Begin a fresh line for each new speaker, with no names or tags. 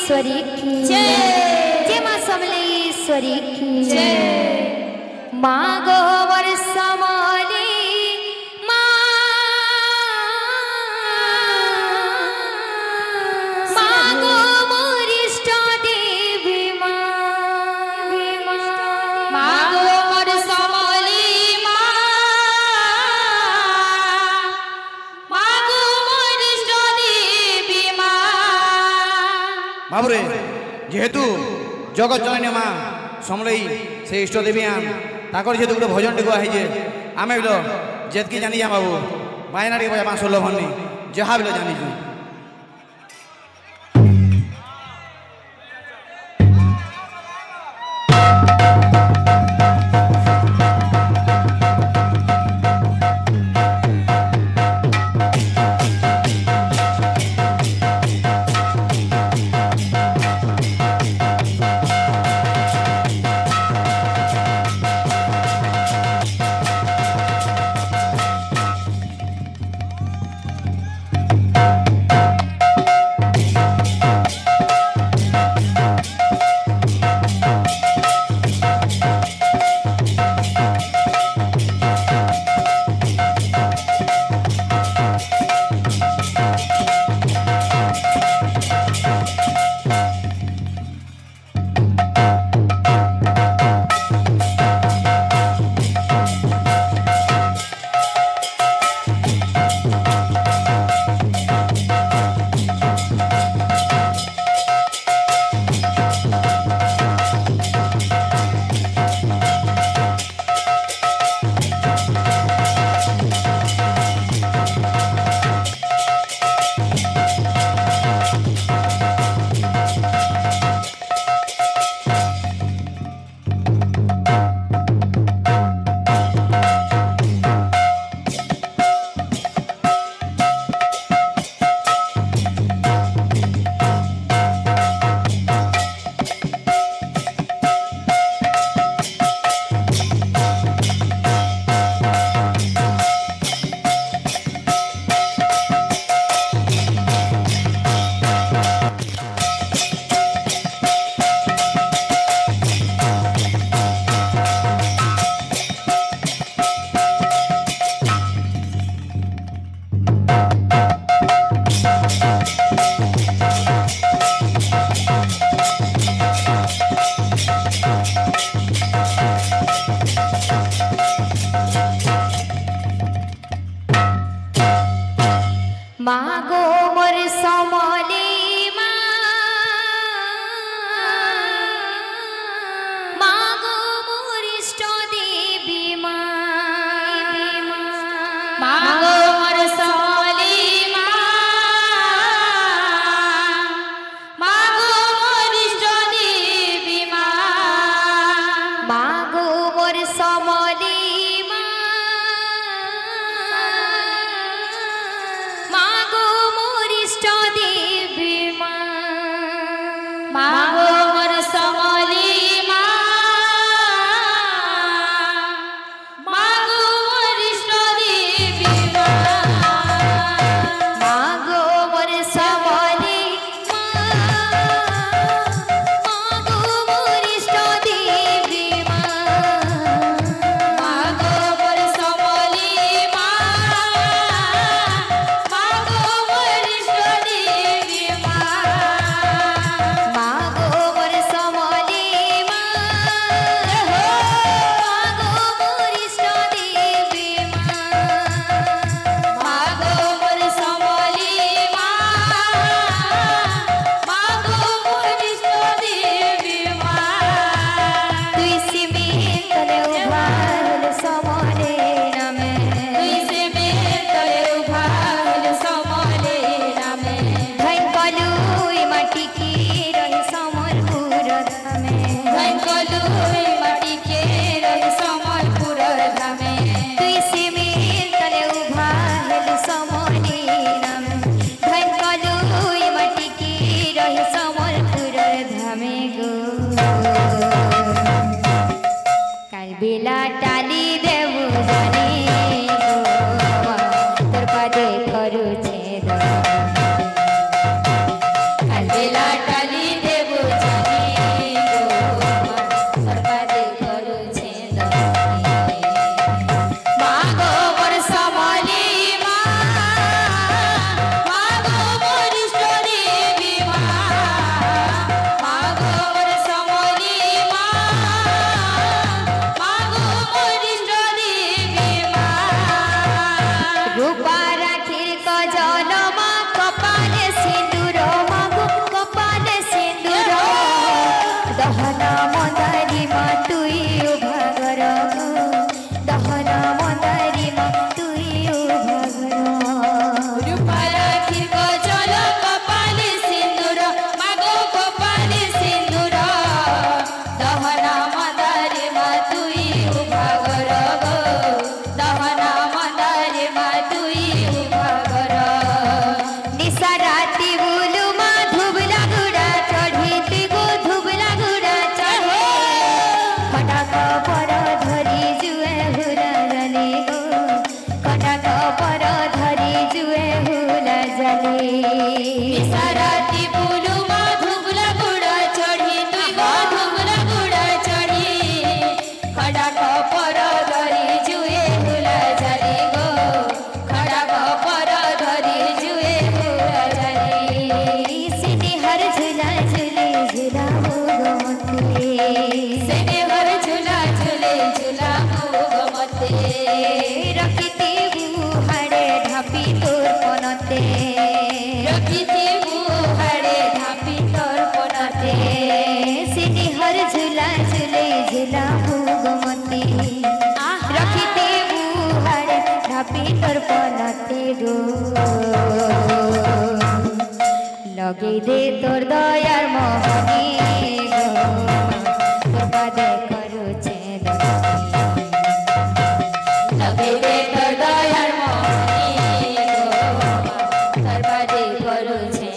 समलेश्वरी की जय। जय मां समलेश्वरी की जय। मां गोवर समले मां गोवर इष्ट देवी मां गोवर समले मां गोवर इष्ट देवी
बाबुरे जेहेतु जगत जननी माँ समलई से इष्ट देवी आन ताकर जेहेतु गोटे भजन टी कहे आम बिल जेतकी जानी बाबू बायना टे बजा 16 भरनी जहाँ बिल जानी
मां गोवर समले मां गोवर इष्ट देवी मां गोवर समले मां गोवर इष्ट देवी मां गोवर समले बेला टाली देवु जाने तोर पादे करू छेद बेला टाली রাতি বুলু মা ধুবলা গুড়া চড়ি তুই গো ধুবলা গুড়া চড়ি খড়া কপর ধরি জুয়ে হুলা জালি গো খড়া কপর ধরি জুয়ে হুলা জালি সিনি হর ঝুলা ঝুলে ঝুলা গমতে সিনি হর ঝুলা ঝুলে ঝুলা গমতে রখিতে বুহাড়ে ঢাপি তোর পনতে রখিতে বুহাড়ে ঢাপি তোর পনতে সিনি হর ঝুলা ঝুলে ঝুলা গমতে রখিতে বুহাড়ে ঢাপি তোর পনতে গো লগে দে তোর দয়ার মোহনী গো তোর বাদে করুছে লগে দে তোর দয়ার মোহনী গো তোর বাদে করুছে